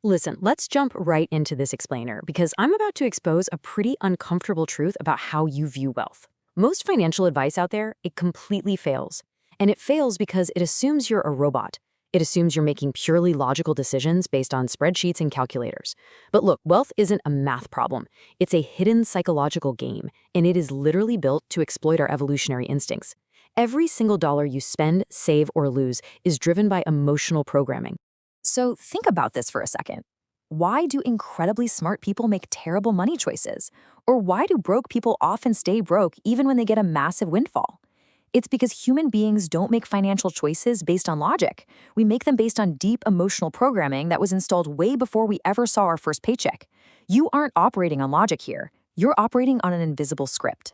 Listen, let's jump right into this explainer because I'm about to expose a pretty uncomfortable truth about how you view wealth. Most financial advice out there, it completely fails. And it fails because it assumes you're a robot. It assumes you're making purely logical decisions based on spreadsheets and calculators. But look, wealth isn't a math problem. It's a hidden psychological game, and it is literally built to exploit our evolutionary instincts. Every single dollar you spend, save, or lose is driven by emotional programming. So think about this for a second. Why do incredibly smart people make terrible money choices? Or why do broke people often stay broke even when they get a massive windfall? It's because human beings don't make financial choices based on logic. We make them based on deep emotional programming that was installed way before we ever saw our first paycheck. You aren't operating on logic here. You're operating on an invisible script.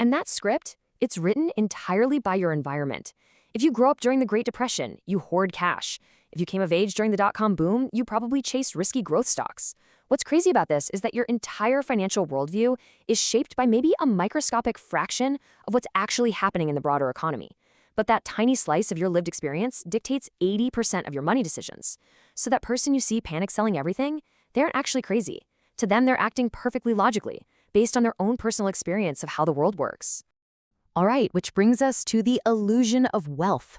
And that script, it's written entirely by your environment. If you grow up during the Great Depression, you hoard cash. If you came of age during the dot-com boom, you probably chased risky growth stocks. What's crazy about this is that your entire financial worldview is shaped by maybe a microscopic fraction of what's actually happening in the broader economy. But that tiny slice of your lived experience dictates 80% of your money decisions. So that person you see panic selling everything, they aren't actually crazy. To them, they're acting perfectly logically, based on their own personal experience of how the world works. All right, which brings us to the illusion of wealth.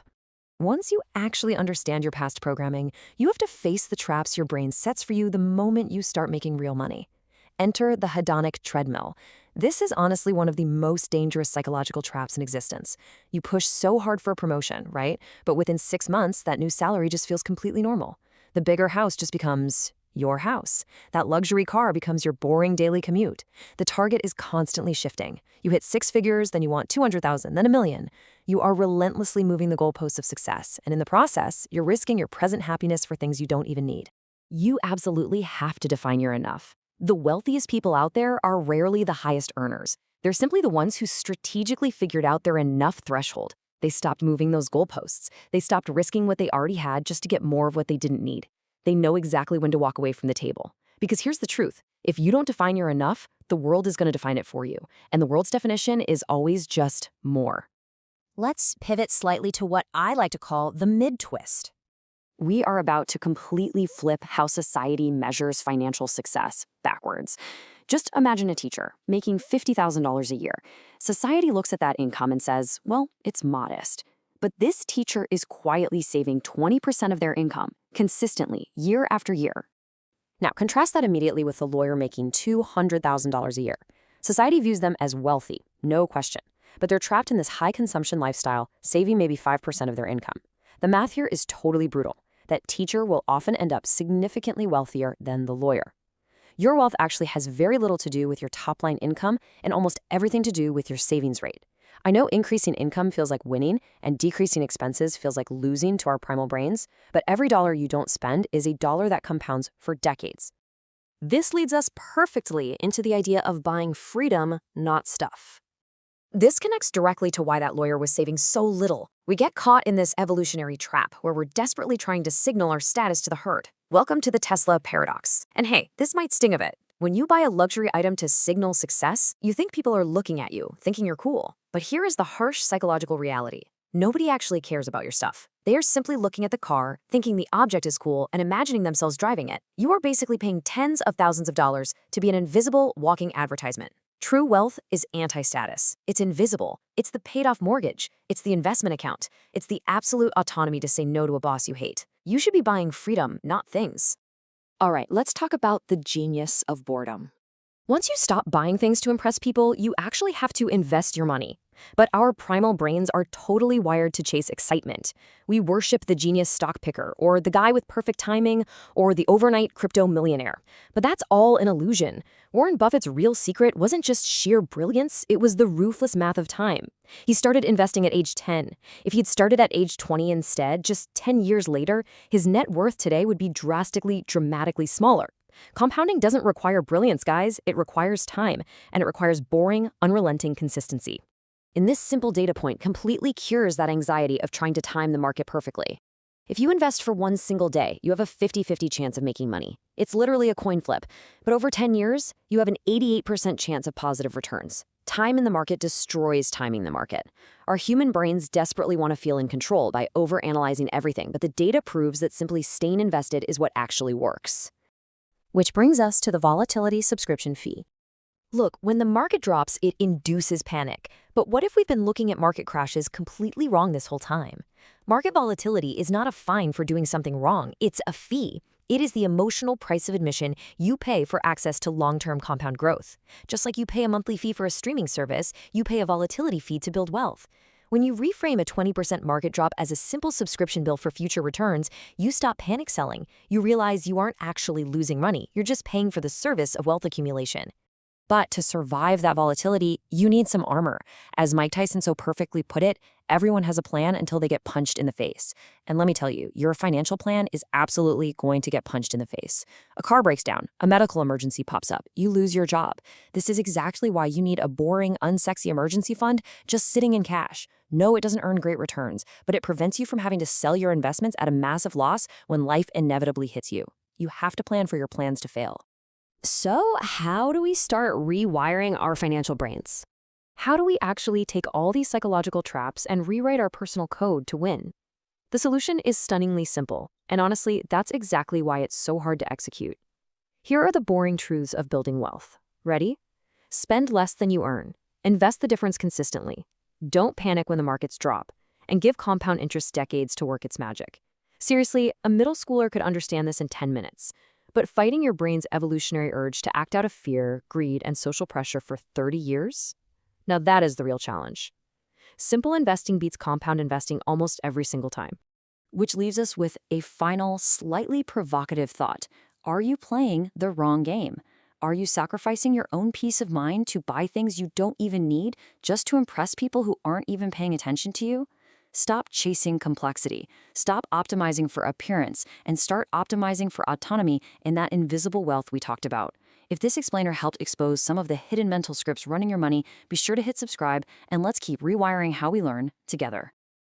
Once you actually understand your past programming, you have to face the traps your brain sets for you the moment you start making real money. Enter the hedonic treadmill. This is honestly one of the most dangerous psychological traps in existence. You push so hard for a promotion, right? But within 6 months, that new salary just feels completely normal. The bigger house just becomes your house. That luxury car becomes your boring daily commute. The target is constantly shifting. You hit 6 figures, then you want 200,000, then a million. You are relentlessly moving the goalposts of success, and in the process, you're risking your present happiness for things you don't even need. You absolutely have to define your enough. The wealthiest people out there are rarely the highest earners. They're simply the ones who strategically figured out their enough threshold. They stopped moving those goalposts. They stopped risking what they already had just to get more of what they didn't need. They know exactly when to walk away from the table. Because here's the truth. If you don't define your enough, the world is going to define it for you. And the world's definition is always just more. Let's pivot slightly to what I like to call the mid-twist. We are about to completely flip how society measures financial success backwards. Just imagine a teacher making $50,000 a year. Society looks at that income and says, well, it's modest. But this teacher is quietly saving 20% of their income, consistently, year after year. Now, contrast that immediately with the lawyer making $200,000 a year. Society views them as wealthy, no question. But they're trapped in this high-consumption lifestyle, saving maybe 5% of their income. The math here is totally brutal. That teacher will often end up significantly wealthier than the lawyer. Your wealth actually has very little to do with your top-line income and almost everything to do with your savings rate. I know increasing income feels like winning and decreasing expenses feels like losing to our primal brains, but every dollar you don't spend is a dollar that compounds for decades. This leads us perfectly into the idea of buying freedom, not stuff. This connects directly to why that lawyer was saving so little. We get caught in this evolutionary trap where we're desperately trying to signal our status to the herd. Welcome to the Tesla paradox. And hey, this might sting a bit. When you buy a luxury item to signal success, you think people are looking at you, thinking you're cool. But here is the harsh psychological reality. Nobody actually cares about your stuff. They are simply looking at the car, thinking the object is cool, and imagining themselves driving it. You are basically paying tens of thousands of dollars to be an invisible walking advertisement. True wealth is anti-status. It's invisible. It's the paid-off mortgage. It's the investment account. It's the absolute autonomy to say no to a boss you hate. You should be buying freedom, not things. All right, let's talk about the genius of boredom. Once you stop buying things to impress people, you actually have to invest your money. But our primal brains are totally wired to chase excitement. We worship the genius stock picker, or the guy with perfect timing, or the overnight crypto millionaire. But that's all an illusion. Warren Buffett's real secret wasn't just sheer brilliance, it was the ruthless math of time. He started investing at age 10. If he'd started at age 20 instead, just 10 years later, his net worth today would be dramatically smaller. Compounding doesn't require brilliance, guys. It requires time, and it requires boring, unrelenting consistency. And this simple data point completely cures that anxiety of trying to time the market perfectly. If you invest for one single day, you have a 50-50 chance of making money. It's literally a coin flip. But over 10 years, you have an 88% chance of positive returns. Time in the market destroys timing the market. Our human brains desperately want to feel in control by overanalyzing everything, but the data proves that simply staying invested is what actually works. Which brings us to the volatility subscription fee. Look, when the market drops, it induces panic. But what if we've been looking at market crashes completely wrong this whole time? Market volatility is not a fine for doing something wrong, it's a fee. It is the emotional price of admission you pay for access to long-term compound growth. Just like you pay a monthly fee for a streaming service, you pay a volatility fee to build wealth. When you reframe a 20% market drop as a simple subscription bill for future returns, you stop panic selling. You realize you aren't actually losing money, you're just paying for the service of wealth accumulation. But to survive that volatility, you need some armor. As Mike Tyson so perfectly put it, everyone has a plan until they get punched in the face. And let me tell you, your financial plan is absolutely going to get punched in the face. A car breaks down, a medical emergency pops up, you lose your job. This is exactly why you need a boring, unsexy emergency fund just sitting in cash. No, it doesn't earn great returns, but it prevents you from having to sell your investments at a massive loss when life inevitably hits you. You have to plan for your plans to fail. So, how do we start rewiring our financial brains? How do we actually take all these psychological traps and rewrite our personal code to win? The solution is stunningly simple, and honestly, that's exactly why it's so hard to execute. Here are the boring truths of building wealth. Ready? Spend less than you earn. Invest the difference consistently. Don't panic when the markets drop. And give compound interest decades to work its magic. Seriously, a middle schooler could understand this in 10 minutes. But fighting your brain's evolutionary urge to act out of fear, greed, and social pressure for 30 years? Now that is the real challenge. Simple investing beats compound investing almost every single time. Which leaves us with a final, slightly provocative thought. Are you playing the wrong game? Are you sacrificing your own peace of mind to buy things you don't even need just to impress people who aren't even paying attention to you? Stop chasing complexity. Stop optimizing for appearance and start optimizing for autonomy in that invisible wealth we talked about. If this explainer helped expose some of the hidden mental scripts running your money, be sure to hit subscribe and let's keep rewiring how we learn together.